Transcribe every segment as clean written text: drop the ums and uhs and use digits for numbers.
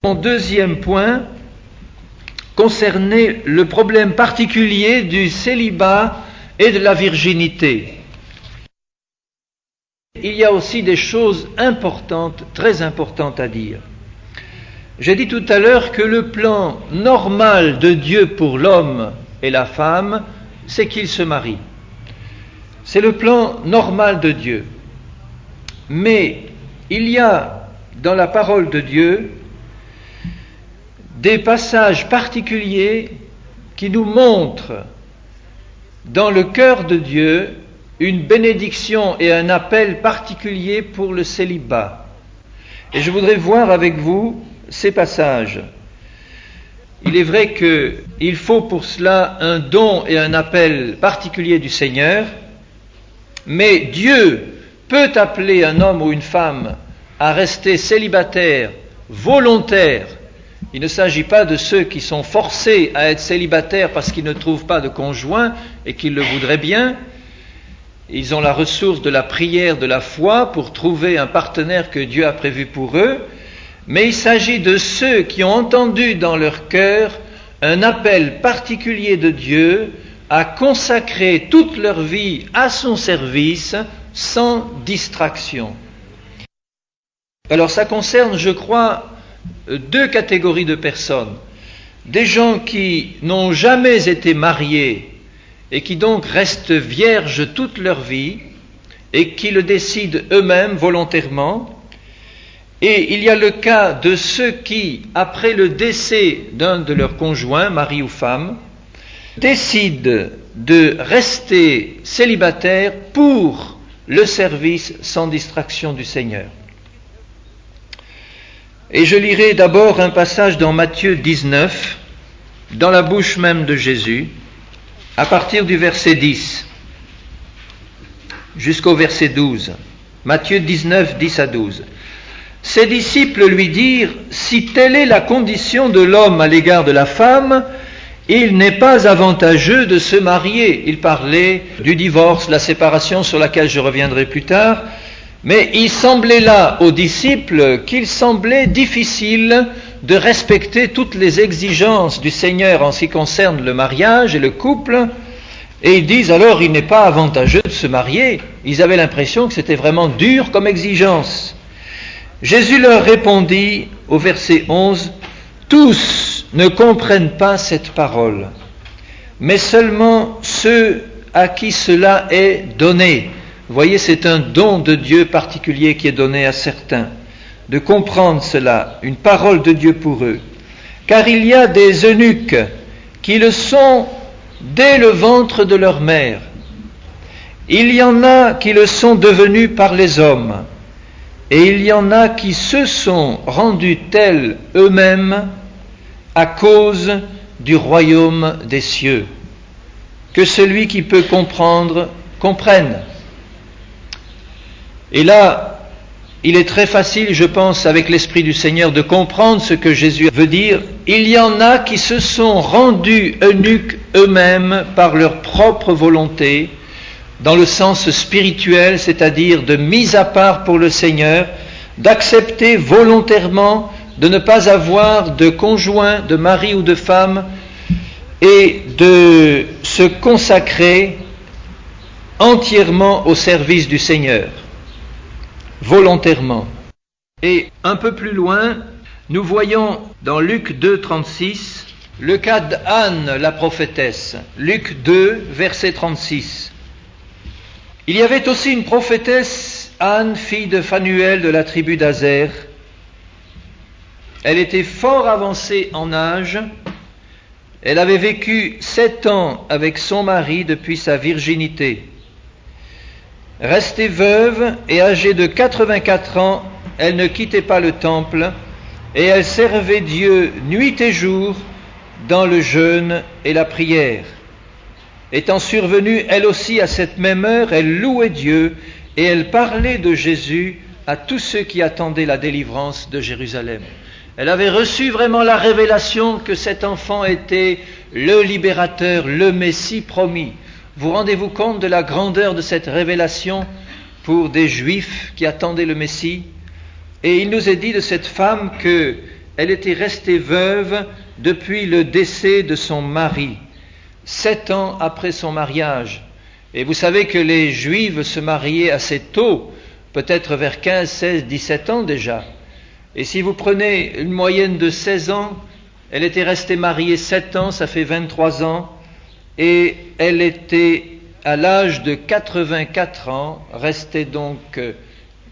Mon deuxième point concernait le problème particulier du célibat et de la virginité. Il y a aussi des choses importantes, très importantes à dire. J'ai dit tout à l'heure que le plan normal de Dieu pour l'homme et la femme, c'est qu'ils se marient. C'est le plan normal de Dieu. Mais il y a dans la parole de Dieu des passages particuliers qui nous montrent dans le cœur de Dieu une bénédiction et un appel particulier pour le célibat. Et je voudrais voir avec vous ces passages. Il est vrai qu'il faut pour cela un don et un appel particulier du Seigneur, mais Dieu peut appeler un homme ou une femme à rester célibataire, volontaire. Il ne s'agit pas de ceux qui sont forcés à être célibataires parce qu'ils ne trouvent pas de conjoint et qu'ils le voudraient bien. Ils ont la ressource de la prière, de la foi pour trouver un partenaire que Dieu a prévu pour eux. Mais il s'agit de ceux qui ont entendu dans leur cœur un appel particulier de Dieu à consacrer toute leur vie à son service sans distraction. Alors ça concerne, je crois, deux catégories de personnes. Des gens qui n'ont jamais été mariés et qui donc restent vierges toute leur vie et qui le décident eux-mêmes volontairement. Et il y a le cas de ceux qui, après le décès d'un de leurs conjoints, mari ou femme, décident de rester célibataires pour le service sans distraction du Seigneur. Et je lirai d'abord un passage dans Matthieu 19, dans la bouche même de Jésus, à partir du verset 10 jusqu'au verset 12. Matthieu 19, 10 à 12. Ses disciples lui dirent, « Si telle est la condition de l'homme à l'égard de la femme, il n'est pas avantageux de se marier. » Il parlait du divorce, la séparation sur laquelle je reviendrai plus tard. Mais il semblait là aux disciples qu'il semblait difficile de respecter toutes les exigences du Seigneur en ce qui concerne le mariage et le couple. Et ils disent alors il n'est pas avantageux de se marier. Ils avaient l'impression que c'était vraiment dur comme exigence. Jésus leur répondit au verset 11, « Tous ne comprennent pas cette parole, mais seulement ceux à qui cela est donné. » Vous voyez, c'est un don de Dieu particulier qui est donné à certains, de comprendre cela, une parole de Dieu pour eux. Car il y a des eunuques qui le sont dès le ventre de leur mère. Il y en a qui le sont devenus par les hommes, et il y en a qui se sont rendus tels eux-mêmes à cause du royaume des cieux. Que celui qui peut comprendre, comprenne. Et là, il est très facile, je pense, avec l'Esprit du Seigneur, de comprendre ce que Jésus veut dire. Il y en a qui se sont rendus eunuques eux-mêmes par leur propre volonté, dans le sens spirituel, c'est-à-dire de mise à part pour le Seigneur, d'accepter volontairement de ne pas avoir de conjoint, de mari ou de femme, et de se consacrer entièrement au service du Seigneur. Volontairement. Et un peu plus loin, nous voyons dans Luc 2, 36, le cas d'Anne, la prophétesse. Luc 2, verset 36. Il y avait aussi une prophétesse, Anne, fille de Phanuel de la tribu d'Aser. Elle était fort avancée en âge. Elle avait vécu 7 ans avec son mari depuis sa virginité. Restée veuve et âgée de 84 ans, elle ne quittait pas le temple et elle servait Dieu nuit et jour dans le jeûne et la prière. Étant survenue elle aussi à cette même heure, elle louait Dieu et elle parlait de Jésus à tous ceux qui attendaient la délivrance de Jérusalem. Elle avait reçu vraiment la révélation que cet enfant était le libérateur, le Messie promis. Vous rendez-vous compte de la grandeur de cette révélation pour des Juifs qui attendaient le Messie? Et il nous est dit de cette femme elle était restée veuve depuis le décès de son mari, 7 ans après son mariage. Et vous savez que les Juives se mariaient assez tôt, peut-être vers 15, 16, 17 ans déjà. Et si vous prenez une moyenne de 16 ans, elle était restée mariée 7 ans, ça fait 23 ans, et elle était à l'âge de 84 ans, restée donc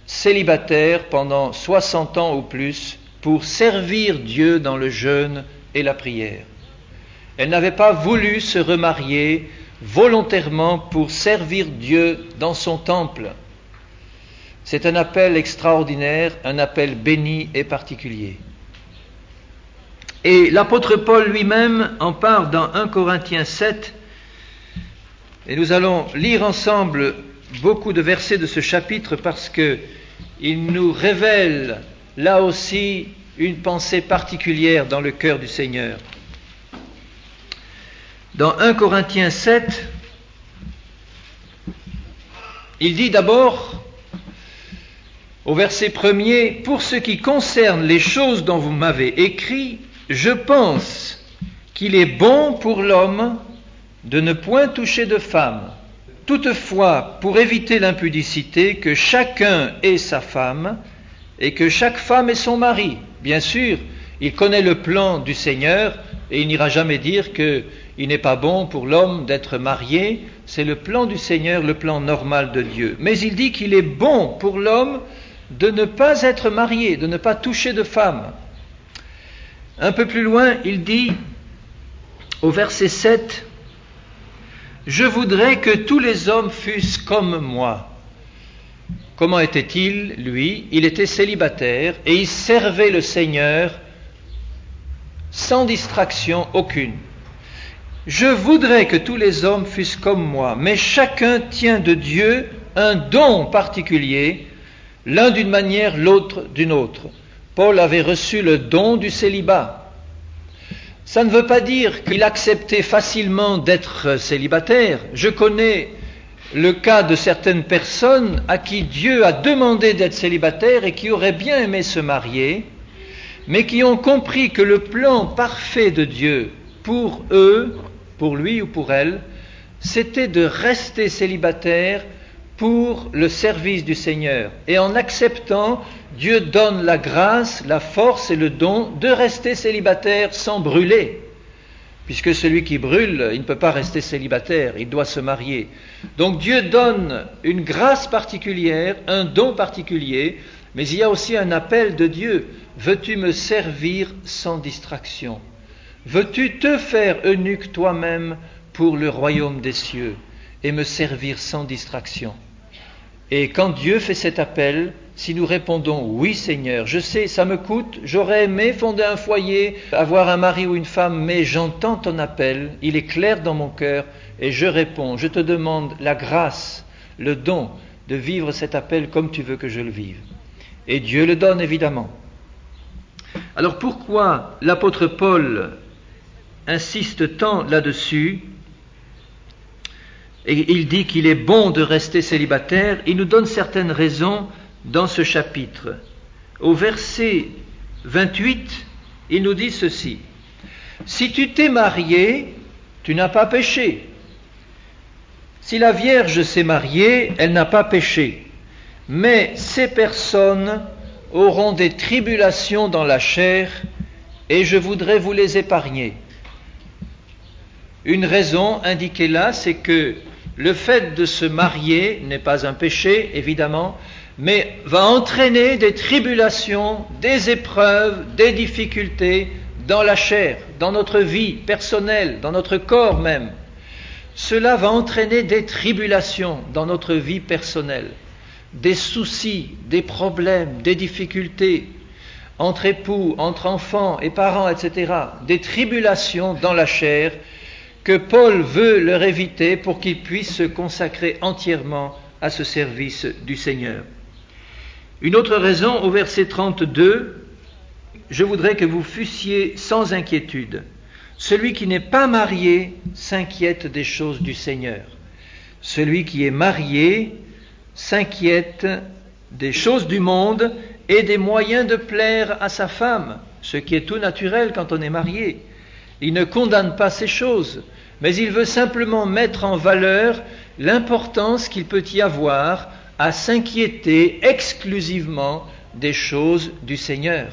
célibataire pendant 60 ans ou plus pour servir Dieu dans le jeûne et la prière. Elle n'avait pas voulu se remarier volontairement pour servir Dieu dans son temple. C'est un appel extraordinaire, un appel béni et particulier. Et l'apôtre Paul lui-même en parle dans 1 Corinthiens 7, et nous allons lire ensemble beaucoup de versets de ce chapitre parce qu'il nous révèle là aussi une pensée particulière dans le cœur du Seigneur. Dans 1 Corinthiens 7, il dit d'abord, au verset 1er, « Pour ce qui concerne les choses dont vous m'avez écrit, je pense qu'il est bon pour l'homme de ne point toucher de femme. Toutefois, pour éviter l'impudicité, que chacun ait sa femme et que chaque femme ait son mari. » Bien sûr, il connaît le plan du Seigneur et il n'ira jamais dire qu'il n'est pas bon pour l'homme d'être marié. C'est le plan du Seigneur, le plan normal de Dieu. Mais il dit qu'il est bon pour l'homme de ne pas être marié, de ne pas toucher de femme. Un peu plus loin, il dit, au verset 7, « Je voudrais que tous les hommes fussent comme moi. » Comment était-il, lui? Il était célibataire et il servait le Seigneur sans distraction aucune. « Je voudrais que tous les hommes fussent comme moi, mais chacun tient de Dieu un don particulier, l'un d'une manière, l'autre d'une autre. » Paul avait reçu le don du célibat. Ça ne veut pas dire qu'il acceptait facilement d'être célibataire. Je connais le cas de certaines personnes à qui Dieu a demandé d'être célibataire et qui auraient bien aimé se marier, mais qui ont compris que le plan parfait de Dieu pour eux, pour lui ou pour elle, c'était de rester célibataire pour le service du Seigneur. Et en acceptant, Dieu donne la grâce, la force et le don de rester célibataire sans brûler. Puisque celui qui brûle, il ne peut pas rester célibataire, il doit se marier. Donc Dieu donne une grâce particulière, un don particulier, mais il y a aussi un appel de Dieu. Veux-tu me servir sans distraction? Veux-tu te faire eunuque toi-même pour le royaume des cieux et me servir sans distraction? Et quand Dieu fait cet appel, si nous répondons « Oui Seigneur, je sais, ça me coûte, j'aurais aimé fonder un foyer, avoir un mari ou une femme, mais j'entends ton appel, il est clair dans mon cœur et je réponds, je te demande la grâce, le don de vivre cet appel comme tu veux que je le vive. » Et Dieu le donne évidemment. Alors pourquoi l'apôtre Paul insiste tant là-dessus? Et il dit qu'il est bon de rester célibataire. Il nous donne certaines raisons dans ce chapitre. Au verset 28, il nous dit ceci. « Si tu t'es marié, tu n'as pas péché. Si la Vierge s'est mariée, elle n'a pas péché. Mais ces personnes auront des tribulations dans la chair et je voudrais vous les épargner. » Une raison indiquée là, c'est que le fait de se marier n'est pas un péché, évidemment, mais va entraîner des tribulations, des épreuves, des difficultés dans la chair, dans notre vie personnelle, dans notre corps même. Cela va entraîner des tribulations dans notre vie personnelle, des soucis, des problèmes, des difficultés entre époux, entre enfants et parents, etc. Des tribulations dans la chair que Paul veut leur éviter pour qu'ils puissent se consacrer entièrement à ce service du Seigneur. Une autre raison, au verset 32, je voudrais que vous fussiez sans inquiétude. Celui qui n'est pas marié s'inquiète des choses du Seigneur. Celui qui est marié s'inquiète des choses du monde ait des moyens de plaire à sa femme, ce qui est tout naturel quand on est marié. Il ne condamne pas ces choses, mais il veut simplement mettre en valeur l'importance qu'il peut y avoir à s'inquiéter exclusivement des choses du Seigneur.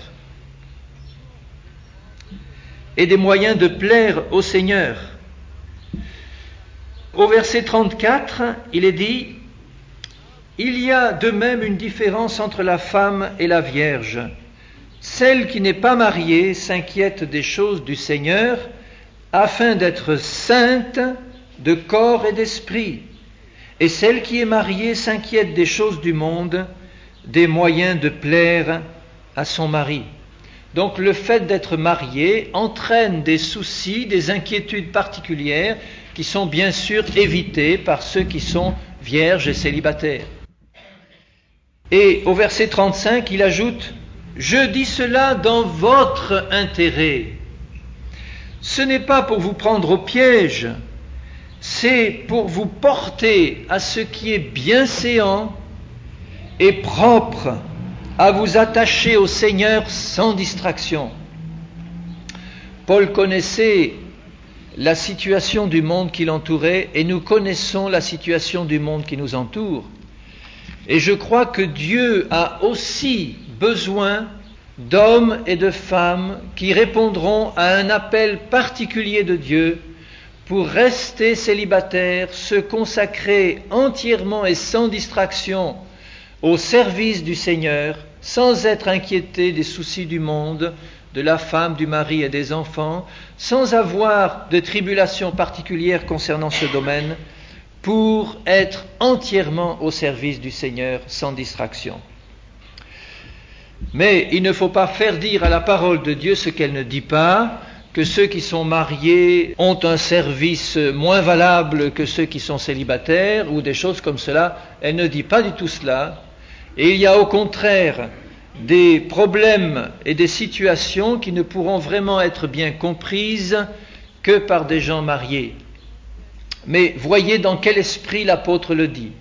Et des moyens de plaire au Seigneur. Au verset 34, il est dit « Il y a de même une différence entre la femme et la vierge. Celle qui n'est pas mariée s'inquiète des choses du Seigneur, afin d'être sainte de corps et d'esprit. Et celle qui est mariée s'inquiète des choses du monde, des moyens de plaire à son mari. » Donc le fait d'être marié entraîne des soucis, des inquiétudes particulières qui sont bien sûr évitées par ceux qui sont vierges et célibataires. Et au verset 35, il ajoute « Je dis cela dans votre intérêt. Ce n'est pas pour vous prendre au piège, c'est pour vous porter à ce qui est bienséant et propre, à vous attacher au Seigneur sans distraction. » Paul connaissait la situation du monde qui l'entourait et nous connaissons la situation du monde qui nous entoure. Et je crois que Dieu a aussi besoin d'hommes et de femmes qui répondront à un appel particulier de Dieu pour rester célibataires, se consacrer entièrement et sans distraction au service du Seigneur, sans être inquiétés des soucis du monde, de la femme, du mari et des enfants, sans avoir de tribulations particulières concernant ce domaine, pour être entièrement au service du Seigneur, sans distraction. Mais il ne faut pas faire dire à la parole de Dieu ce qu'elle ne dit pas, que ceux qui sont mariés ont un service moins valable que ceux qui sont célibataires, ou des choses comme cela. Elle ne dit pas du tout cela. Et il y a au contraire des problèmes et des situations qui ne pourront vraiment être bien comprises que par des gens mariés. Mais voyez dans quel esprit l'apôtre le dit.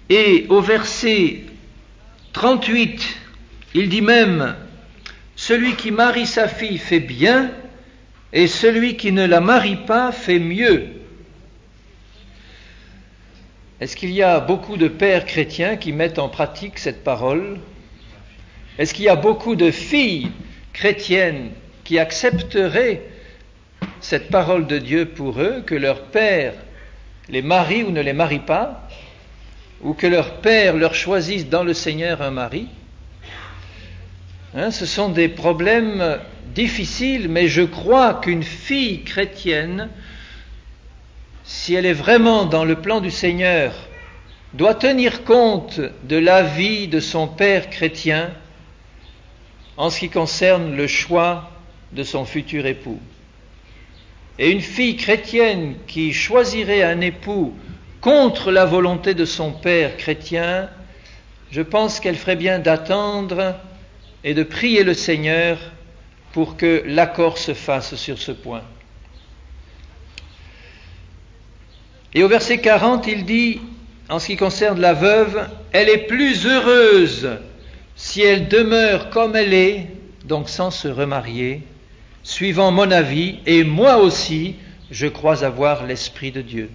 Et au verset 38, il dit même « Celui qui marie sa fille fait bien, et celui qui ne la marie pas fait mieux. » Est-ce qu'il y a beaucoup de pères chrétiens qui mettent en pratique cette parole? Est-ce qu'il y a beaucoup de filles chrétiennes qui accepteraient cette parole de Dieu pour eux, que leur père les marie ou ne les marie pas, ou que leur père leur choisisse dans le Seigneur un mari? Ce sont des problèmes difficiles, mais je crois qu'une fille chrétienne, si elle est vraiment dans le plan du Seigneur, doit tenir compte de l'avis de son père chrétien en ce qui concerne le choix de son futur époux. Et une fille chrétienne qui choisirait un époux contre la volonté de son père chrétien, je pense qu'elle ferait bien d'attendre et de prier le Seigneur pour que l'accord se fasse sur ce point. Et au verset 40, il dit, en ce qui concerne la veuve, elle est plus heureuse si elle demeure comme elle est, donc sans se remarier, suivant mon avis, et moi aussi, je crois avoir l'Esprit de Dieu.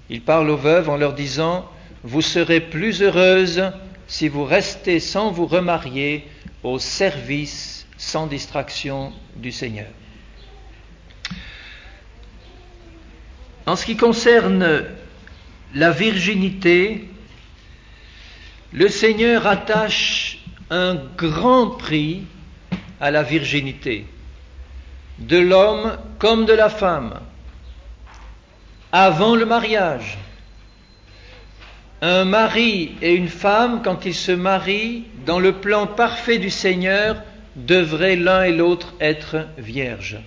Il parle aux veuves en leur disant, vous serez plus heureuses si vous restez sans vous remarier au service sans distraction du Seigneur. En ce qui concerne la virginité, le Seigneur attache un grand prix à la virginité, de l'homme comme de la femme, avant le mariage. Un mari et une femme, quand ils se marient, dans le plan parfait du Seigneur, devraient l'un et l'autre être vierges.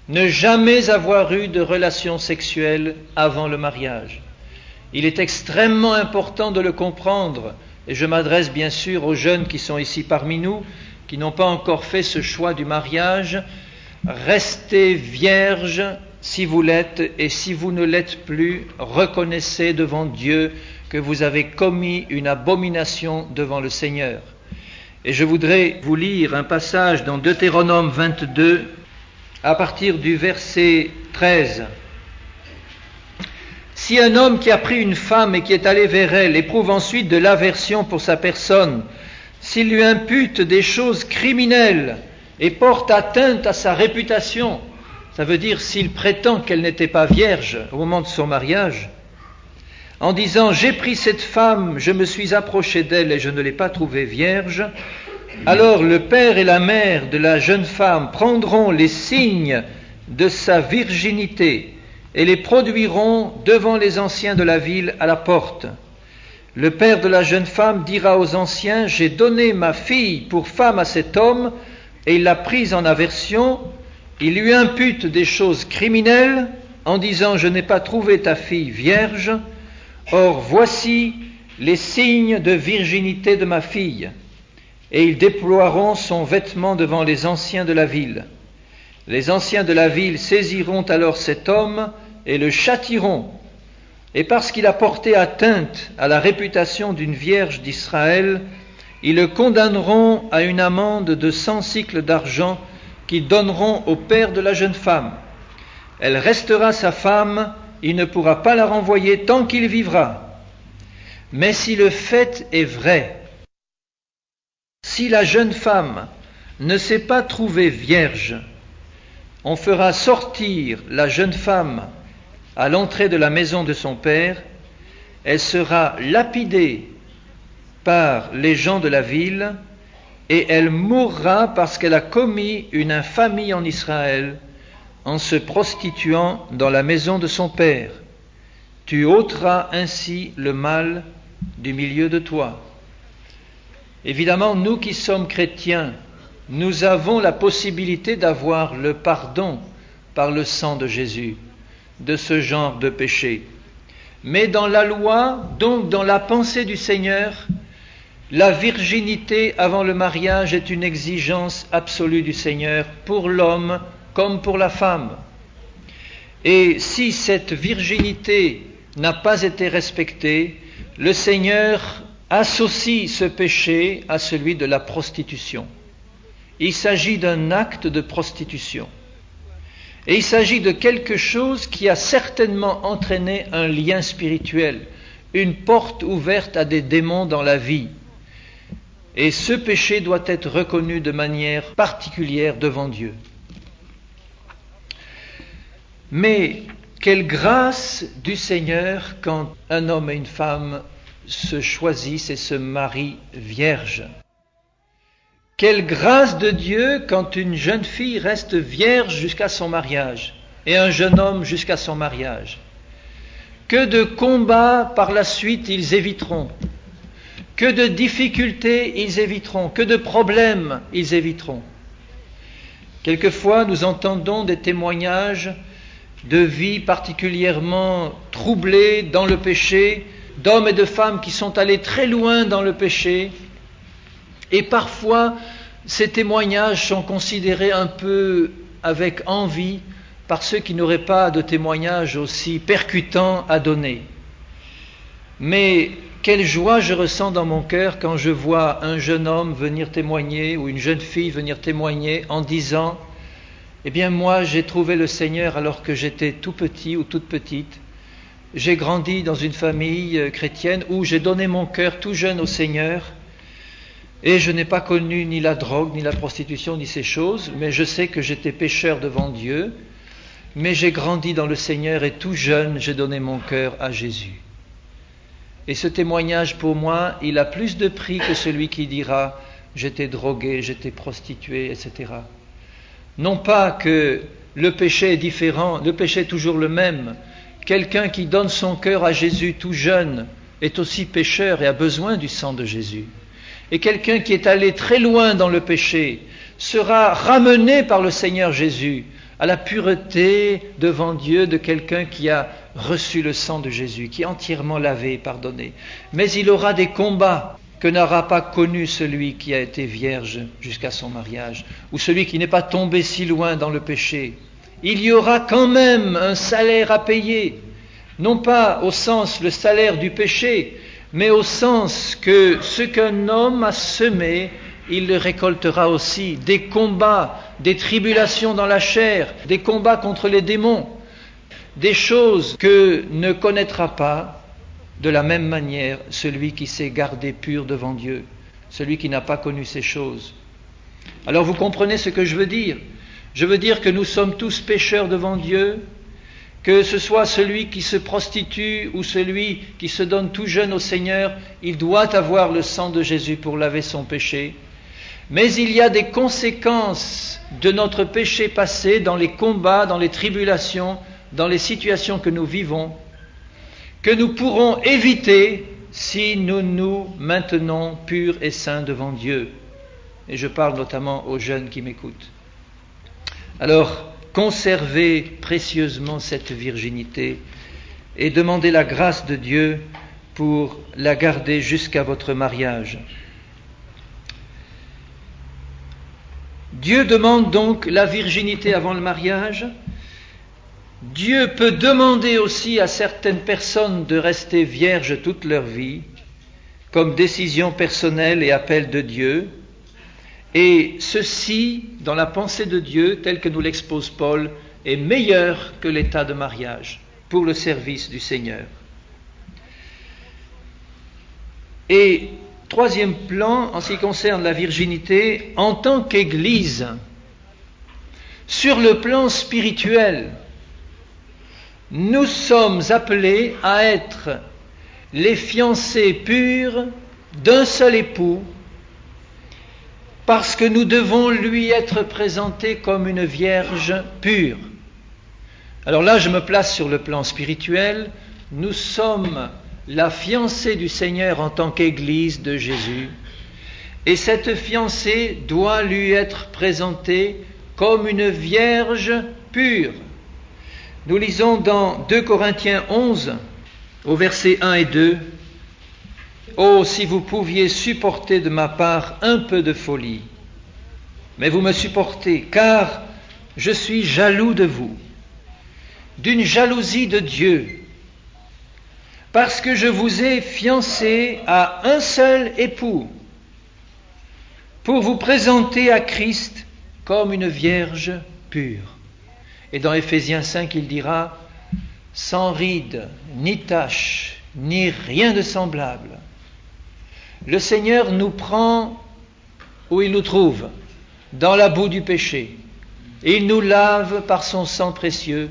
Ne jamais avoir eu de relations sexuelles avant le mariage. Il est extrêmement important de le comprendre, et je m'adresse bien sûr aux jeunes qui sont ici parmi nous, qui n'ont pas encore fait ce choix du mariage. Restez vierges si vous l'êtes, et si vous ne l'êtes plus, reconnaissez devant Dieu que vous avez commis une abomination devant le Seigneur. Et je voudrais vous lire un passage dans Deutéronome 22, à partir du verset 13. « Si un homme qui a pris une femme et qui est allé vers elle éprouve ensuite de l'aversion pour sa personne, s'il lui impute des choses criminelles et porte atteinte à sa réputation, ça veut dire s'il prétend qu'elle n'était pas vierge au moment de son mariage, en disant « J'ai pris cette femme, je me suis approché d'elle et je ne l'ai pas trouvée vierge », alors le père et la mère de la jeune femme prendront les signes de sa virginité et les produiront devant les anciens de la ville à la porte. Le père de la jeune femme dira aux anciens « J'ai donné ma fille pour femme à cet homme et il l'a prise en aversion. Il lui impute des choses criminelles en disant « Je n'ai pas trouvé ta fille vierge. Or voici les signes de virginité de ma fille. » Et ils déploieront son vêtement devant les anciens de la ville. Les anciens de la ville saisiront alors cet homme et le châtieront. Et parce qu'il a porté atteinte à la réputation d'une vierge d'Israël, ils le condamneront à une amende de 100 sicles d'argent qu'ils donneront au père de la jeune femme. Elle restera sa femme, il ne pourra pas la renvoyer tant qu'il vivra. Mais si le fait est vrai, si la jeune femme ne s'est pas trouvée vierge, on fera sortir la jeune femme à l'entrée de la maison de son père, elle sera lapidée par les gens de la ville et elle mourra parce qu'elle a commis une infamie en Israël en se prostituant dans la maison de son père. Tu ôteras ainsi le mal du milieu de toi. Évidemment, nous qui sommes chrétiens, nous avons la possibilité d'avoir le pardon par le sang de Jésus de ce genre de péché. Mais dans la loi, donc dans la pensée du Seigneur, la virginité avant le mariage est une exigence absolue du Seigneur pour l'homme comme pour la femme. Et si cette virginité n'a pas été respectée, le Seigneur associe ce péché à celui de la prostitution. Il s'agit d'un acte de prostitution. Et il s'agit de quelque chose qui a certainement entraîné un lien spirituel, une porte ouverte à des démons dans la vie. Et ce péché doit être reconnu de manière particulière devant Dieu. Mais quelle grâce du Seigneur quand un homme et une femme se choisissent et se marient vierges. Quelle grâce de Dieu quand une jeune fille reste vierge jusqu'à son mariage et un jeune homme jusqu'à son mariage. Que de combats par la suite ils éviteront, que de difficultés ils éviteront, que de problèmes ils éviteront. Quelquefois nous entendons des témoignages de vie particulièrement troublées dans le péché, d'hommes et de femmes qui sont allés très loin dans le péché. Et parfois, ces témoignages sont considérés un peu avec envie par ceux qui n'auraient pas de témoignages aussi percutants à donner. Mais quelle joie je ressens dans mon cœur quand je vois un jeune homme venir témoigner ou une jeune fille venir témoigner en disant « Eh bien moi j'ai trouvé le Seigneur alors que j'étais tout petit ou toute petite. J'ai grandi dans une famille chrétienne où j'ai donné mon cœur tout jeune au Seigneur. Et je n'ai pas connu ni la drogue, ni la prostitution, ni ces choses, mais je sais que j'étais pécheur devant Dieu, mais j'ai grandi dans le Seigneur et tout jeune, j'ai donné mon cœur à Jésus. » Et ce témoignage, pour moi, il a plus de prix que celui qui dira « j'étais drogué, j'étais prostitué, etc. » Non pas que le péché est différent, le péché est toujours le même. Quelqu'un qui donne son cœur à Jésus tout jeune est aussi pécheur et a besoin du sang de Jésus. Et quelqu'un qui est allé très loin dans le péché sera ramené par le Seigneur Jésus à la pureté devant Dieu de quelqu'un qui a reçu le sang de Jésus, qui est entièrement lavé et pardonné. Mais il aura des combats que n'aura pas connu celui qui a été vierge jusqu'à son mariage, ou celui qui n'est pas tombé si loin dans le péché. Il y aura quand même un salaire à payer, non pas au sens le salaire du péché, mais au sens que ce qu'un homme a semé, il le récoltera aussi. Des combats, des tribulations dans la chair, des combats contre les démons, des choses que ne connaîtra pas de la même manière celui qui s'est gardé pur devant Dieu, celui qui n'a pas connu ces choses. Alors vous comprenez ce que je veux dire? Je veux dire que nous sommes tous pécheurs devant Dieu, que ce soit celui qui se prostitue ou celui qui se donne tout jeune au Seigneur, il doit avoir le sang de Jésus pour laver son péché. Mais il y a des conséquences de notre péché passé dans les combats, dans les tribulations, dans les situations que nous vivons, que nous pourrons éviter si nous nous maintenons purs et saints devant Dieu. Et je parle notamment aux jeunes qui m'écoutent. Alors, conservez précieusement cette virginité et demandez la grâce de Dieu pour la garder jusqu'à votre mariage. Dieu demande donc la virginité avant le mariage. Dieu peut demander aussi à certaines personnes de rester vierges toute leur vie, comme décision personnelle et appel de Dieu. Et ceci, dans la pensée de Dieu, tel que nous l'expose Paul, est meilleur que l'état de mariage pour le service du Seigneur. Et troisième plan, en ce qui concerne la virginité, en tant qu'Église, sur le plan spirituel, nous sommes appelés à être les fiancés purs d'un seul époux, parce que nous devons lui être présentés comme une vierge pure. Alors là, je me place sur le plan spirituel. Nous sommes la fiancée du Seigneur en tant qu'Église de Jésus, et cette fiancée doit lui être présentée comme une vierge pure. Nous lisons dans 2 Corinthiens 11, au verset 1 et 2, « Oh, si vous pouviez supporter de ma part un peu de folie, mais vous me supportez, car je suis jaloux de vous, d'une jalousie de Dieu, parce que je vous ai fiancé à un seul époux, pour vous présenter à Christ comme une vierge pure. » Et dans Éphésiens 5, il dira, « sans ride, ni tache, ni rien de semblable. » Le Seigneur nous prend où il nous trouve, dans la boue du péché. Et il nous lave par son sang précieux.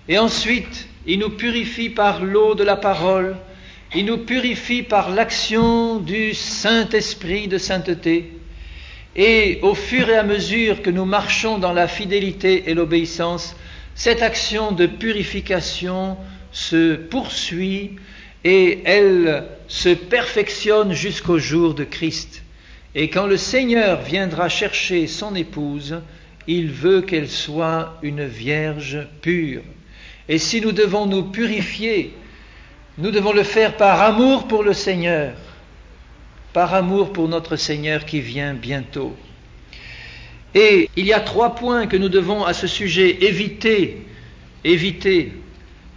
Et ensuite, il nous purifie par l'eau de la parole. Il nous purifie par l'action du Saint-Esprit de sainteté. Et au fur et à mesure que nous marchons dans la fidélité et l'obéissance, cette action de purification se poursuit et elle se perfectionne jusqu'au jour de Christ. Et quand le Seigneur viendra chercher son épouse, il veut qu'elle soit une vierge pure. Et si nous devons nous purifier, nous devons le faire par amour pour le Seigneur, par amour pour notre Seigneur qui vient bientôt. Et il y a 3 points que nous devons à ce sujet éviter.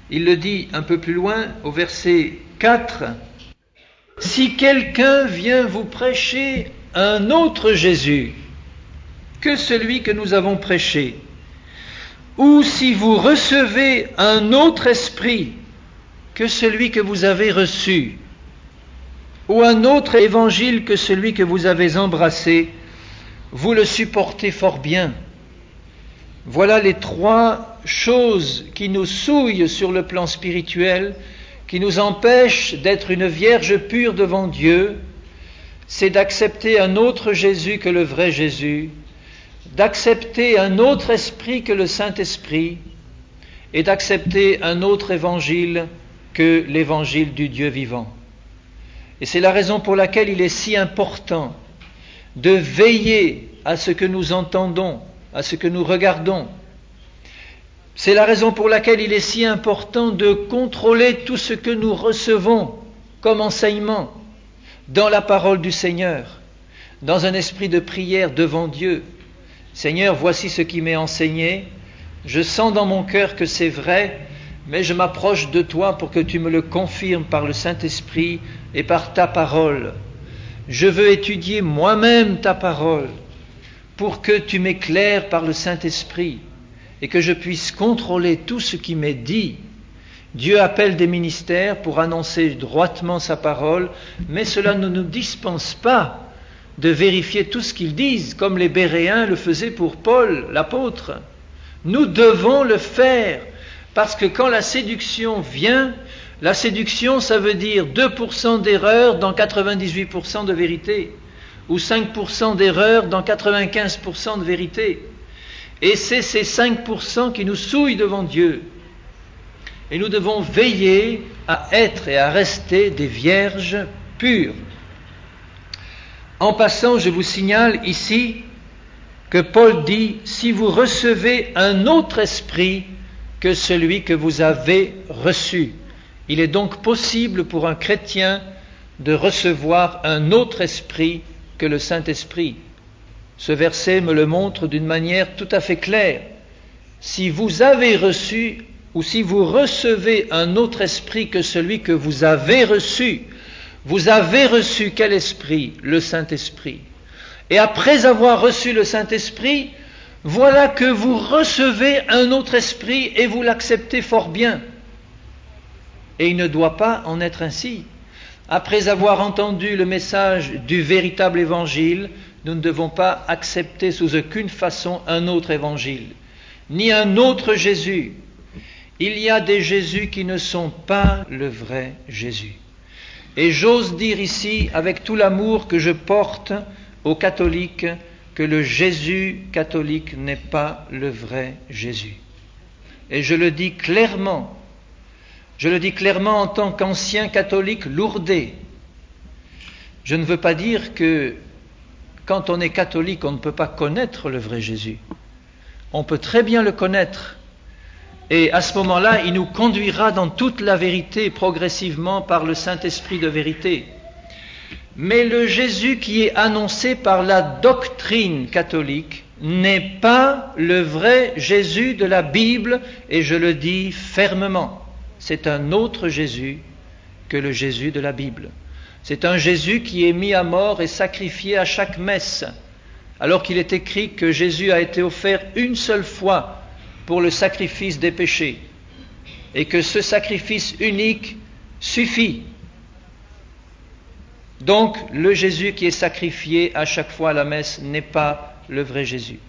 Il le dit un peu plus loin au verset 4. « Si quelqu'un vient vous prêcher un autre Jésus que celui que nous avons prêché, ou si vous recevez un autre esprit que celui que vous avez reçu, ou un autre évangile que celui que vous avez embrassé, vous le supportez fort bien. » Voilà les 3 choses qui nous souillent sur le plan spirituel, qui nous empêchent d'être une vierge pure devant Dieu. C'est d'accepter un autre Jésus que le vrai Jésus, d'accepter un autre esprit que le Saint-Esprit, et d'accepter un autre évangile que l'évangile du Dieu vivant. Et c'est la raison pour laquelle il est si important de veiller à ce que nous entendons, à ce que nous regardons. C'est la raison pour laquelle il est si important de contrôler tout ce que nous recevons comme enseignement dans la parole du Seigneur, dans un esprit de prière devant Dieu. Seigneur, voici ce qui m'est enseigné, je sens dans mon cœur que c'est vrai, mais je m'approche de toi pour que tu me le confirmes par le Saint-Esprit et par ta parole. Je veux étudier moi-même ta parole pour que tu m'éclaires par le Saint-Esprit et que je puisse contrôler tout ce qui m'est dit. Dieu appelle des ministères pour annoncer droitement sa parole, mais cela ne nous dispense pas de vérifier tout ce qu'ils disent, comme les Béréens le faisaient pour Paul, l'apôtre. Nous devons le faire, parce que quand la séduction vient, la séduction, ça veut dire 2% d'erreur dans 98% de vérité, ou 5% d'erreur dans 95% de vérité. Et c'est ces 5% qui nous souillent devant Dieu. Et nous devons veiller à être et à rester des vierges pures. En passant, je vous signale ici que Paul dit « Si vous recevez un autre esprit que celui que vous avez reçu ». Il est donc possible pour un chrétien de recevoir un autre esprit que le Saint-Esprit. Ce verset me le montre d'une manière tout à fait claire. Si vous avez reçu ou si vous recevez un autre esprit que celui que vous avez reçu quel esprit? Le Saint-Esprit. Et après avoir reçu le Saint-Esprit, voilà que vous recevez un autre esprit et vous l'acceptez fort bien. Et il ne doit pas en être ainsi. Après avoir entendu le message du véritable évangile, nous ne devons pas accepter sous aucune façon un autre évangile, ni un autre Jésus. Il y a des Jésus qui ne sont pas le vrai Jésus. Et j'ose dire ici, avec tout l'amour que je porte aux catholiques, que le Jésus catholique n'est pas le vrai Jésus. Et je le dis clairement en tant qu'ancien catholique lourdé. Je ne veux pas dire que quand on est catholique, on ne peut pas connaître le vrai Jésus. On peut très bien le connaître. Et à ce moment-là, il nous conduira dans toute la vérité progressivement par le Saint-Esprit de vérité. Mais le Jésus qui est annoncé par la doctrine catholique n'est pas le vrai Jésus de la Bible, et je le dis fermement. C'est un autre Jésus que le Jésus de la Bible. C'est un Jésus qui est mis à mort et sacrifié à chaque messe, alors qu'il est écrit que Jésus a été offert une seule fois pour le sacrifice des péchés, et que ce sacrifice unique suffit. Donc, le Jésus qui est sacrifié à chaque fois à la messe n'est pas le vrai Jésus.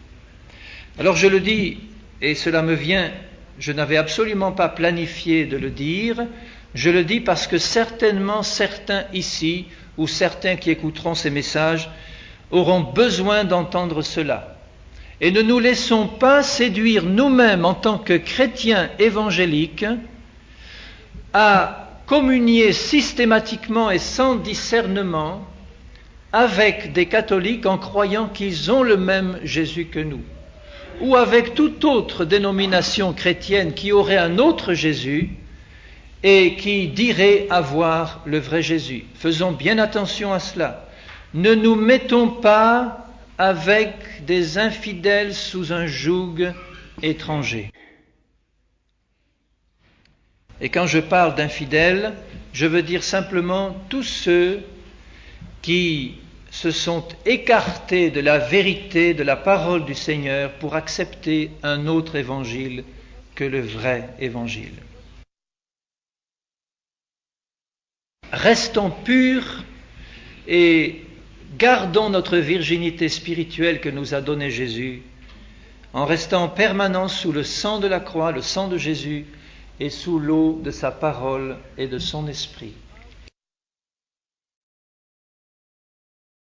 Alors je le dis, et cela me vient, je n'avais absolument pas planifié de le dire, je le dis parce que certainement certains ici, ou certains qui écouteront ces messages, auront besoin d'entendre cela. Et ne nous laissons pas séduire nous-mêmes en tant que chrétiens évangéliques à communier systématiquement et sans discernement avec des catholiques en croyant qu'ils ont le même Jésus que nous, ou avec toute autre dénomination chrétienne qui aurait un autre Jésus et qui dirait avoir le vrai Jésus. Faisons bien attention à cela. Ne nous mettons pas avec des infidèles sous un joug étranger. Et quand je parle d'infidèles, je veux dire simplement tous ceux qui se sont écartés de la vérité de la parole du Seigneur pour accepter un autre évangile que le vrai évangile. Restons purs et gardons notre virginité spirituelle que nous a donnée Jésus, en restant en permanence sous le sang de la croix, le sang de Jésus, et sous l'eau de sa parole et de son esprit.